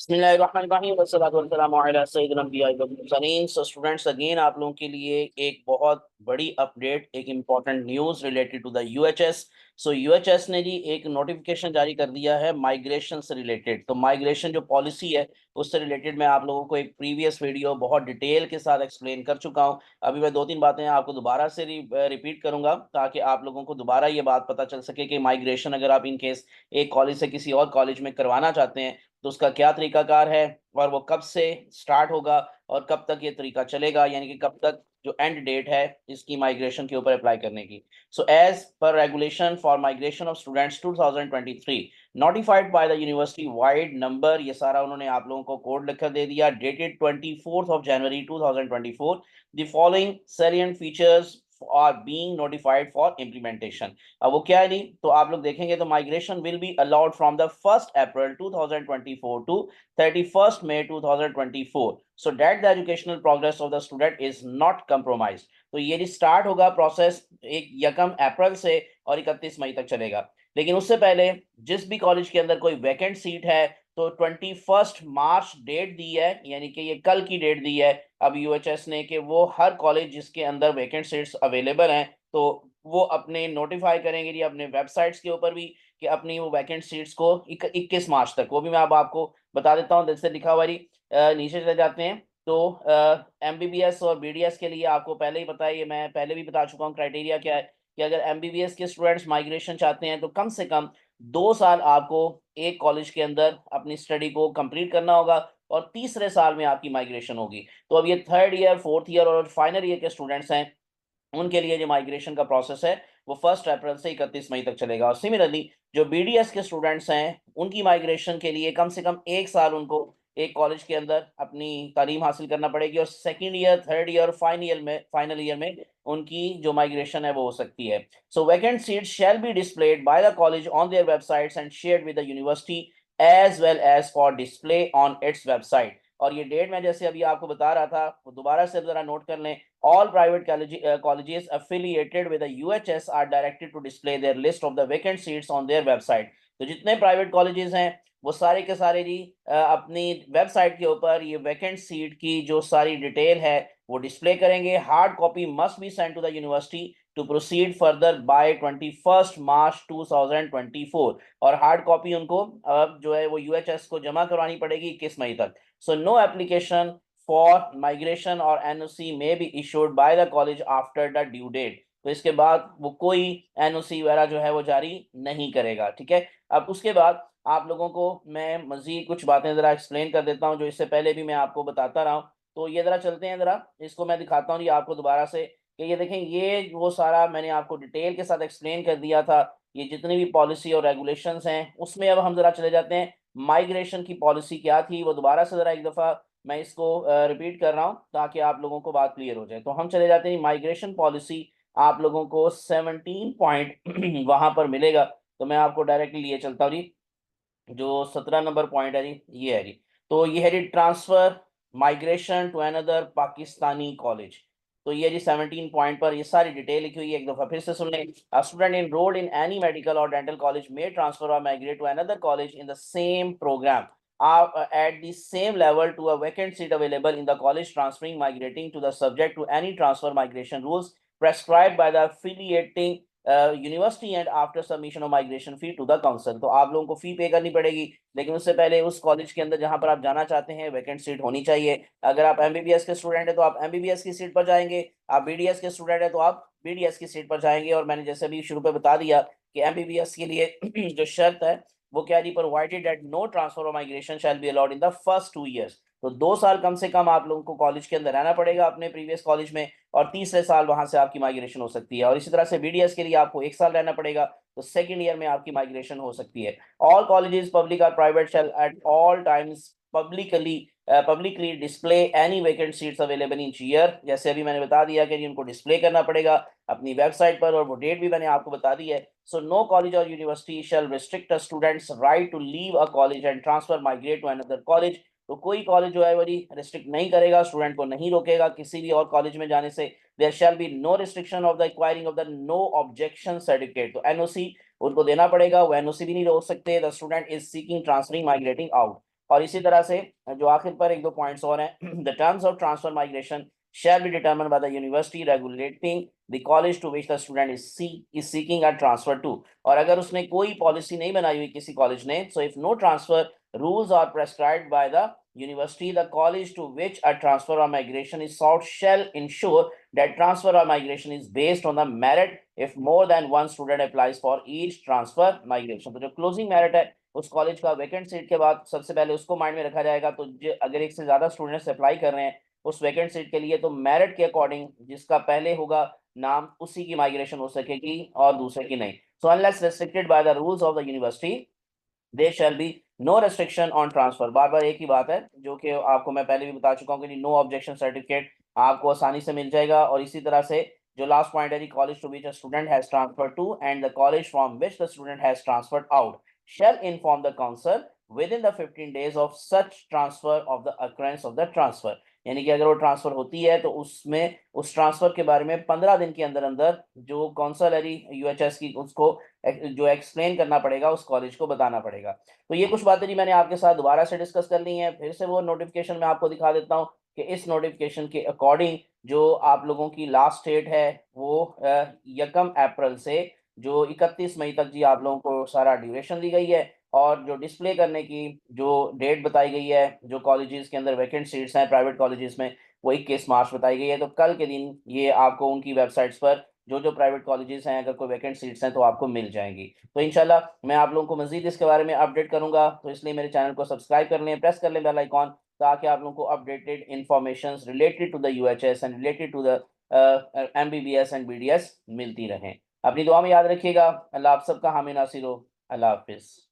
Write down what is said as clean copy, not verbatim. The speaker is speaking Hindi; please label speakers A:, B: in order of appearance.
A: सो स्टूडेंट्स, अगेन आप लोगों के लिए एक बहुत बड़ी अपडेट, एक important news related to the UHS. So UHS ने जी एक नोटिफिकेशन जारी कर दिया है माइग्रेशन से रिलेटेड। तो माइग्रेशन जो पॉलिसी है उससे रिलेटेड मैं आप लोगों को एक प्रीवियस वीडियो बहुत डिटेल के साथ एक्सप्लेन कर चुका हूं। अभी मैं दो तीन बातें आपको दोबारा से रिपीट करूंगा ताकि आप लोगों को दोबारा ये बात पता चल सके कि माइग्रेशन अगर आप इन केस एक कॉलेज से किसी और कॉलेज में करवाना चाहते हैं तो उसका क्या तरीकाकार है और वो कब से स्टार्ट होगा और कब तक ये तरीका चलेगा, यानी कि कब तक जो एंड डेट है इसकी माइग्रेशन के ऊपर अप्लाई करने की। So as per regulation for migration of students 2023 notified by the university wide number, ये सारा उन्होंने आप लोगों को कोड लिखकर दे दिया, dated 24th of January 2024, the following salient features are being notified for implementation. अब वो क्या है नहीं तो आप लोग देखेंगे तो migration will be allowed from the 1st April 2024 to 31st May 2024 so that the educational progress of the student is not compromised। तो ये जी स्टार्ट होगा प्रोसेस 1 अप्रैल से और 31 मई तक चलेगा। लेकिन उससे पहले जिस भी कॉलेज के अंदर कोई वैकेंट सीट है तो 21 मार्च डेट दी है, यानी कि ये कल की डेट दी है अब यूएचएस ने कि वो हर कॉलेज जिसके अंदर वैकेंट सीट्स अवेलेबल हैं तो वो अपने नोटिफाई करेंगे जी अपने वेबसाइट्स के ऊपर भी कि अपनी वो वैकेंट सीट्स को 21 मार्च तक, वो भी मैं अब आपको बता देता हूँ जैसे लिखा हुआ जी। नीचे चले जाते हैं तो एमबीबीएस और बीडीएस के लिए आपको पहले ही पता है, ये मैं पहले भी बता चुका हूँ क्राइटेरिया क्या है कि अगर एमबीबीएस के स्टूडेंट्स माइग्रेशन चाहते हैं तो कम से कम 2 साल आपको एक कॉलेज के अंदर अपनी स्टडी को कंप्लीट करना होगा और तीसरे साल में आपकी माइग्रेशन होगी। तो अब ये थर्ड ईयर, फोर्थ ईयर और फाइनल ईयर के स्टूडेंट्स हैं उनके लिए जो माइग्रेशन का प्रोसेस है वो 1 अप्रैल से 31 मई तक चलेगा। और सिमिलरली जो बीडीएस के स्टूडेंट्स हैं उनकी माइग्रेशन के लिए कम से कम 1 साल उनको एक कॉलेज के अंदर अपनी तालीम हासिल करना पड़ेगी और second year, third year, final year में उनकी जो माइग्रेशन है वो हो सकती है। So vacant seats shall be displayed by the college on their websites and shared with the university as well as for display on its website. और ये डेट मैं जैसे अभी आपको बता रहा था वो दोबारा से जरा नोट कर लें। All private colleges affiliated with the UHS are directed to display their list of the vacant seats on their website। तो जितने प्राइवेट कॉलेजेस हैं वो सारे के सारे जी अपनी वेबसाइट के ऊपर ये वैकेंट सीट की जो सारी डिटेल है वो डिस्प्ले करेंगे। Hard copy must be sent to the university to proceed further by 21 March 2024। और हार्ड कॉपी उनको अब जो है वो यूएचएस को जमा करवानी पड़ेगी 21 मई तक। So no application for migration or NOC may be issued by the college after the due date। तो इसके बाद वो कोई एनओसी वगैरह जो है वो जारी नहीं करेगा, ठीक है। अब उसके बाद आप लोगों को मैं मजीद कुछ बातें जरा एक्सप्लेन कर देता हूँ जो इससे पहले भी मैं आपको बताता रहा हूँ। तो ये जरा चलते हैं, जरा इसको मैं दिखाता हूँ जी आपको दोबारा से कि ये देखें ये वो सारा मैंने आपको डिटेल के साथ एक्सप्लेन कर दिया था। ये जितनी भी पॉलिसी और रेगुलेशंस हैं उसमें अब हम जरा चले जाते हैं माइग्रेशन की पॉलिसी क्या थी वो दोबारा से जरा एक दफा मैं इसको रिपीट कर रहा हूं ताकि आप लोगों को बात क्लियर हो जाए। तो हम चले जाते हैं माइग्रेशन पॉलिसी, आप लोगों को 17 पॉइंट वहां पर मिलेगा। तो मैं आपको डायरेक्टली लिए चलता हूँ जी। जो 17 नंबर पॉइंट है जी ये है जी। तो ये है जी transfer migration to another Pakistani college. तो ये जी 17 पॉइंट पर ये सारी डिटेल लिखी हुई है, एक दफा फिर से सुन लें। Student enrolled in any medical or dental college may transfer or migrate to another college in the same program at the same level to a vacant seat available in the college, transferring migrating to the subject to any transfer migration rules prescribed by the affiliating university and after submission of migration fee to the council. तो आप लोगों को फी पे करनी पड़ेगी, लेकिन उससे पहले उस कॉलेज के अंदर जहां पर आप जाना चाहते हैं वैकेंट सीट होनी चाहिए। अगर आप एमबीबीएस के स्टूडेंट है तो आप एमबीबीएस की सीट पर जाएंगे, आप बीडीएस के स्टूडेंट है तो आप बीडीएस की सीट पर जाएंगे। और मैंने जैसे अभी शुरू पे बता दिया कि एमबीबीएस के लिए जो शर्त है वो क्या दी, प्रोवाइडेड दैट नो ट्रांसफर और migration shall be allowed in the first 2 years। तो 2 साल कम से कम आप लोगों को कॉलेज के अंदर रहना पड़ेगा अपने प्रीवियस कॉलेज में और तीसरे साल वहां से आपकी माइग्रेशन हो सकती है। और इसी तरह से बीडीएस के लिए आपको 1 साल रहना पड़ेगा, तो सेकेंड ईयर में आपकी माइग्रेशन हो सकती है। ऑल कॉलेजेस पब्लिक और private shell at all times publicly display any vacant seats available in year. जैसे अभी मैंने बता दिया कि उनको डिस्प्ले करना पड़ेगा अपनी वेबसाइट पर और वो डेट भी मैंने आपको बता दी है। सो नो कॉलेज और university shall restrict students right to leave a college and transfer migrate to another college. तो कोई कॉलेज जो है वो रिस्ट्रिक्ट नहीं करेगा, स्टूडेंट को नहीं रोकेगा किसी भी और कॉलेज में जाने से। There shall be no restriction of the acquiring of the no objection certificate. तो एनओसी उनको देना पड़ेगा, वो एनओसी भी नहीं रोक सकते the student is seeking transferring migrating out. और इसी तरह से जो आखिर पर एक दो पॉइंट्स और हैं, the terms of transfer migration shall be determined by the university regulating the college to which the student is seeking a transfer to। और अगर उसने कोई पॉलिसी नहीं बनाई हुई किसी कॉलेज ने, so if no transfer rules are prescribed by the university, the college to which a transfer or migration is sought shall ensure that transfer or migration is based on the merit if more than one student applies for each transfer migration। तो जो क्लोजिंग मेरिट है उस कॉलेज का वैकेंट सीट के बाद सबसे पहले उसको माइंड में रखा जाएगा। तो अगर एक से ज्यादा स्टूडेंट्स अप्लाई कर रहे हैं उस वैकेंट सीट के लिए, तो मेरिट के अकॉर्डिंग जिसका पहले होगा नाम उसी की माइग्रेशन हो सकेगी और दूसरे की नहीं। So unless restricted by the rules of the university there shall be no restriction on transfer. बार बार एक ही बात है जो कि आपको मैं पहले भी बता चुका हूँ कि नो ऑब्जेक्शन सर्टिफिकेट आपको आसानी से मिल जाएगा। और इसी तरह से जो लास्ट पॉइंट है, college to which a student has transfer to and the college from which the student has transferred out shall inform the council within the 15 days of such transfer of the occurrence of the transfer। यानी कि अगर वो ट्रांसफर होती है तो उसमें उस ट्रांसफर के बारे में 15 दिन के अंदर अंदर जो काउंसिल है यूएचएस की, उसको जो एक्सप्लेन करना पड़ेगा, उस कॉलेज को बताना पड़ेगा। तो ये कुछ बातें जी मैंने आपके साथ दोबारा से डिस्कस कर ली हैं। फिर से वो नोटिफिकेशन मैं आपको दिखा देता हूँ कि इस नोटिफिकेशन के अकॉर्डिंग जो आप लोगों की लास्ट डेट है वो 1 अप्रैल से जो 31 मई तक जी आप लोगों को सारा ड्यूरेशन दी गई है। और जो डिस्प्ले करने की जो डेट बताई गई है जो कॉलेजेस के अंदर वैकेंट सीट्स हैं प्राइवेट कॉलेजेस में, वो 21 मार्च बताई गई है। तो कल के दिन ये आपको उनकी वेबसाइट्स पर जो जो प्राइवेट कॉलेजेस हैं अगर कोई वैकेंट सीट्स हैं तो आपको मिल जाएंगी। तो इंशाल्लाह मैं आप लोगों को मजीद इसके बारे में अपडेट करूंगा। तो इसलिए मेरे चैनल को सब्सक्राइब कर लें, प्रेस कर लें बेल आइकॉन, ताकि आप लोगों को updated information related to the UHS and related to the MBBS and BDS मिलती रहें। अपनी दुआ में याद रखिएगा। अल्लाह आप सबका हामी नासिर हो। अल्लाह हाफिज।